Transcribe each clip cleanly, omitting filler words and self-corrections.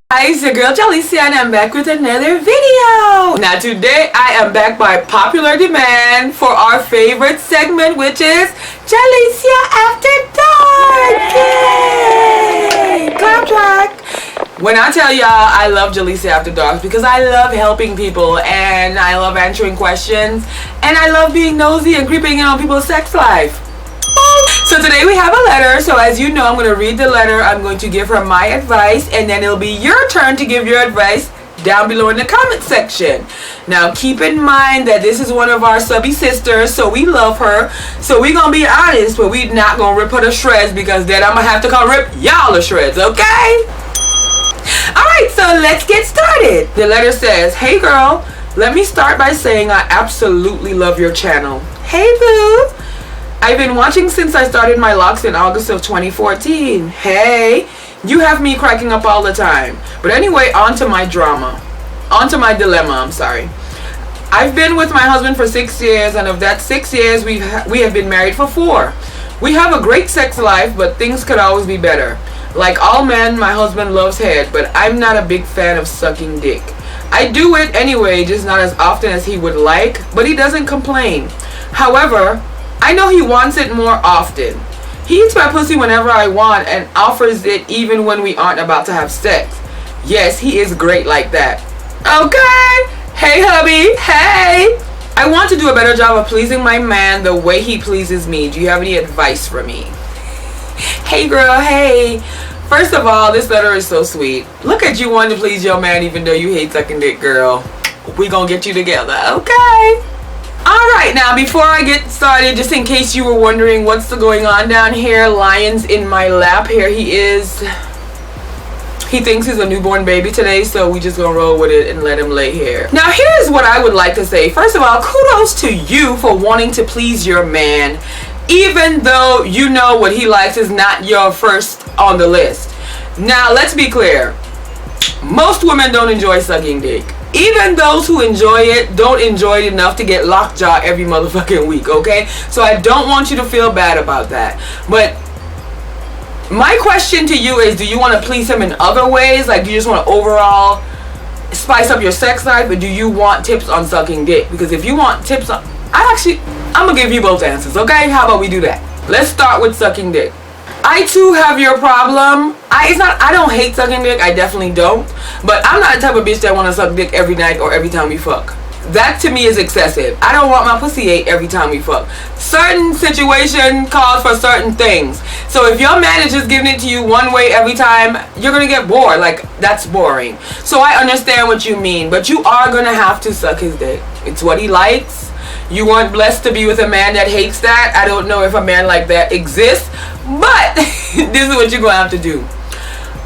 Hi, it's your girl Jahlicia and I'm back with another video. Now today I am back by popular demand for our favorite segment, which is Jahlicia After Dark. Yay! Clap clap. When I tell y'all I love Jahlicia After Dark because I love helping people and I love answering questions and I love being nosy and creeping in on people's sex life. So today we have a letter, so as you know, I'm going to read the letter, I'm going to give her my advice, and then it'll be your turn to give your advice down below in the comment section. Now keep in mind that this is one of our subby sisters, so we love her, so we're going to be honest, but we're not going to rip her to shreds because then I'm going to have to come rip y'all to shreds, okay? Alright, so let's get started. The letter says, "Hey girl, let me start by saying I absolutely love your channel. Hey boo! I've been watching since I started my locks in August of 2014. Hey, you have me cracking up all the time. But anyway, on to my dilemma, I'm sorry. I've been with my husband for 6 years, and of that 6 years, we have been married for 4. We have a great sex life, but things could always be better. Like all men, my husband loves head, but I'm not a big fan of sucking dick. I do it anyway, just not as often as he would like, but he doesn't complain. However, I know he wants it more often. He eats my pussy whenever I want and offers it even when we aren't about to have sex. Yes, he is great like that. Okay. Hey hubby. Hey. I want to do a better job of pleasing my man the way he pleases me. Do you have any advice for me? Hey girl, hey. First of all, this letter is so sweet. Look at you wanting to please your man even though you hate sucking dick, girl. We gonna get you together, okay? Alright, now before I get started, just in case you were wondering what's going on down here, Lion's in my lap. Here he is. He thinks he's a newborn baby today, so we just gonna roll with it and let him lay here. Now here's what I would like to say. First of all, kudos to you for wanting to please your man, even though you know what he likes is not your first on the list. Now let's be clear. Most women don't enjoy sucking dick. Even those who enjoy it don't enjoy it enough to get lockjaw every motherfucking week, okay? So I don't want you to feel bad about that. But my question to you is, do you want to please him in other ways? Like, do you just want to overall spice up your sex life, or do you want tips on sucking dick? Because if you want tips on... I'm going to give you both answers, okay? How about we do that? Let's start with sucking dick. I too have your problem. I don't hate sucking dick, I definitely don't. But I'm not the type of bitch that want to suck dick every night or every time we fuck. That to me is excessive. I don't want my pussy ate every time we fuck. Certain situation calls for certain things. So if your man is just giving it to you one way every time, you're going to get bored. Like, that's boring. So I understand what you mean. But you are going to have to suck his dick. It's what he likes. You weren't blessed to be with a man that hates that. I don't know if a man like that exists. But this is what you're going to have to do.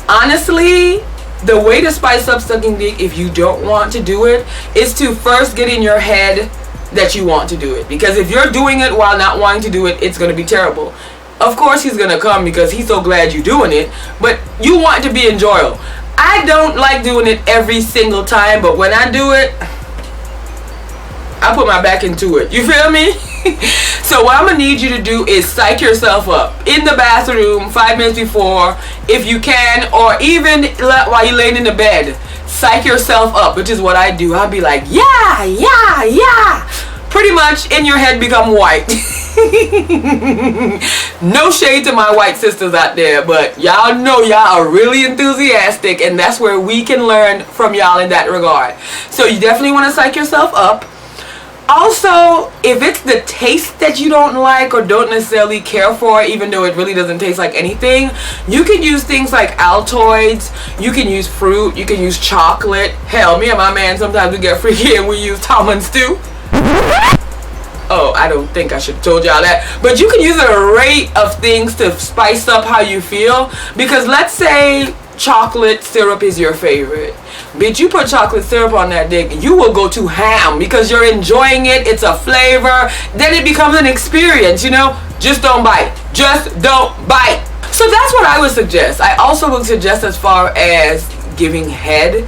Honestly, the way to spice up sucking dick if you don't want to do it is to first get in your head that you want to do it. Because if you're doing it while not wanting to do it, it's going to be terrible. Of course he's going to come because he's so glad you're doing it. But you want it to be enjoyable. I don't like doing it every single time. But when I do it, I put my back into it. You feel me? So what I'm going to need you to do is psych yourself up in the bathroom 5 minutes before, if you can, or even while you're laying in the bed. Psych yourself up, which is what I do. I'll be like, yeah, yeah, yeah. Pretty much in your head become white. No shade to my white sisters out there, but y'all know y'all are really enthusiastic, and that's where we can learn from y'all in that regard. So you definitely want to psych yourself up. Also, if it's the taste that you don't like or don't necessarily care for, even though it really doesn't taste like anything, you can use things like Altoids, you can use fruit, you can use chocolate. Hell, me and my man, sometimes we get freaky and we use Tomlin's too. Oh, I don't think I should have told y'all that. But you can use an array of things to spice up how you feel. Because let's say chocolate syrup is your favorite. Bitch, you put chocolate syrup on that dick, you will go to ham because you're enjoying it. It's a flavor. Then it becomes an experience, you know? Just don't bite. Just don't bite. So that's what I would suggest. I also would suggest, as far as giving head,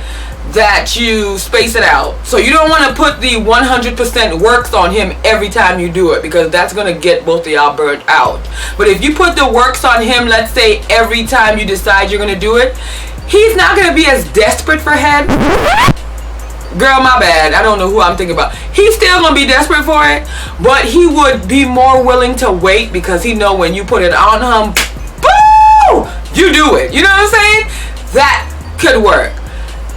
that you space it out. So you don't want to put the 100% works on him every time you do it, because that's going to get both of y'all burnt out. But if you put the works on him, let's say every time you decide you're going to do it, he's not gonna be as desperate for head. Girl, my bad. I don't know who I'm thinking about. He's still gonna be desperate for it, but he would be more willing to wait because he know when you put it on him, boo, you do it. You know what I'm saying? That could work.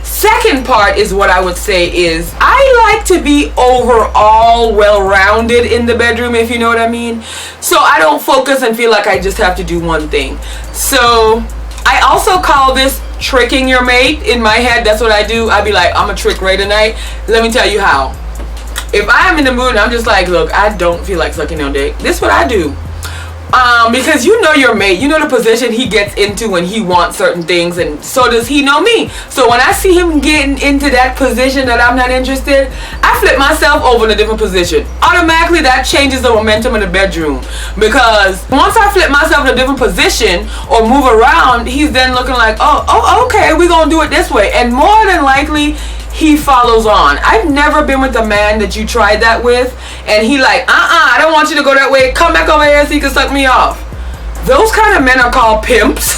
Second part is what I would say is I like to be overall well-rounded in the bedroom, if you know what I mean. So I don't focus and feel like I just have to do one thing. So I also call this tricking your mate. In my head, that's what I do. I'd be like, I'm a trick Ray tonight. Let me tell you how. If I'm in the mood and I'm just like, look, I don't feel like sucking no dick, this is what I do. Because you know your mate, you know the position he gets into when he wants certain things, and so does he know me. So when I see him getting into that position that I'm not interested, I flip myself over in a different position. Automatically that changes the momentum in the bedroom, because once I flip myself in a different position or move around, he's then looking like, oh okay, we're gonna do it this way, and more than likely he follows on. I've never been with a man that you tried that with and he like, I don't want you to go that way, come back over here so you can suck me off. Those kind of men are called pimps.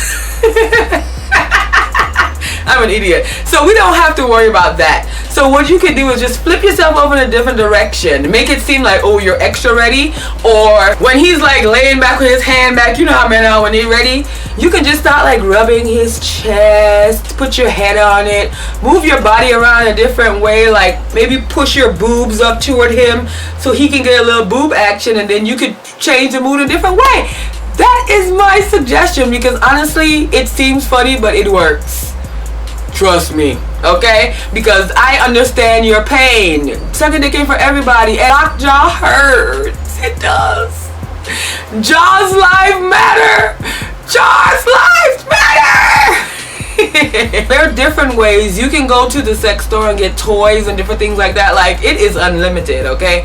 I'm an idiot. So we don't have to worry about that. So what you can do is just flip yourself over in a different direction. Make it seem like, oh, you're extra ready. Or when he's like laying back with his hand back, you know how men are when they're ready. You can just start like rubbing his chest, put your head on it, move your body around a different way, like maybe push your boobs up toward him so he can get a little boob action, and then you could change the mood a different way. That is my suggestion, because honestly, it seems funny, but it works. Trust me, okay? Because I understand your pain. Sucking dick ain't for everybody, and lockjaw hurts. It does. Jaw's life matter. Jaw's life matter. There are different ways you can go to the sex store and get toys and different things like that. Like, it is unlimited, okay?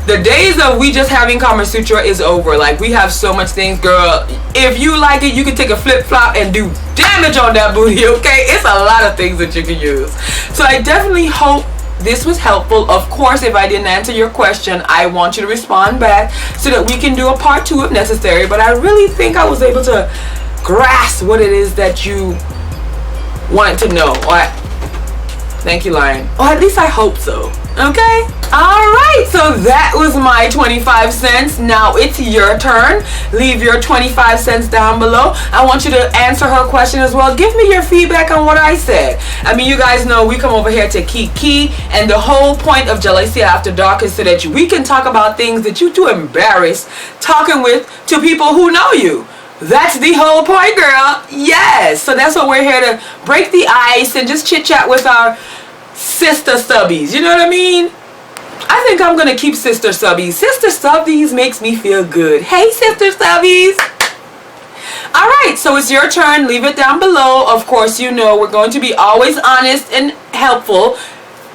The days of we just having Kama Sutra is over. Like, we have so much things, girl. If you like it, you can take a flip-flop and do damage on that booty, okay? It's a lot of things that you can use. So I definitely hope this was helpful. Of course, if I didn't answer your question, I want you to respond back so that we can do a part 2 if necessary. But I really think I was able to grasp what it is that you wanted to know. Thank you, Lion. Or at least I hope so. Okay? Alright, so that was my 25 cents. Now it's your turn. Leave your 25 cents down below. I want you to answer her question as well. Give me your feedback on what I said. I mean, you guys know we come over here to kiki, and the whole point of Jahlicia After Dark is so that we can talk about things that you're too embarrassed talking to people who know you. That's the whole point, girl. Yes. So that's what we're here to break the ice and just chit chat with our sister subbies. You know what I mean? I think I'm gonna keep sister subbies. Sister subbies makes me feel good. Hey, sister subbies. Alright, so it's your turn. Leave it down below. Of course, you know we're going to be always honest and helpful.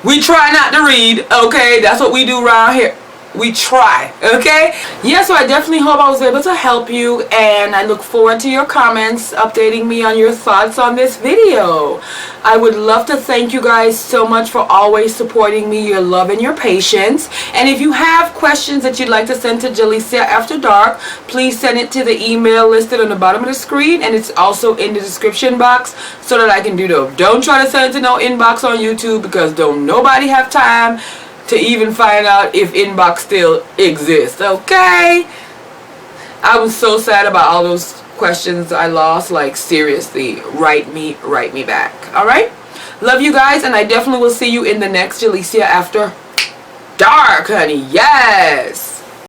We try not to read, okay? That's what we do around here. We try, okay? Yeah, so I definitely hope I was able to help you, and I look forward to your comments updating me on your thoughts on this video. I would love to thank you guys so much for always supporting me, your love and your patience. And if you have questions that you'd like to send to Jahlicia After Dark, please send it to the email listed on the bottom of the screen, and it's also in the description box so that I can do them. Don't try to send it to no inbox on YouTube, because don't nobody have time to even find out if inbox still exists, okay? I was so sad about all those questions I lost. Like, seriously, write me back. Alright? Love you guys, and I definitely will see you in the next Jahlicia After Dark, honey. Yes!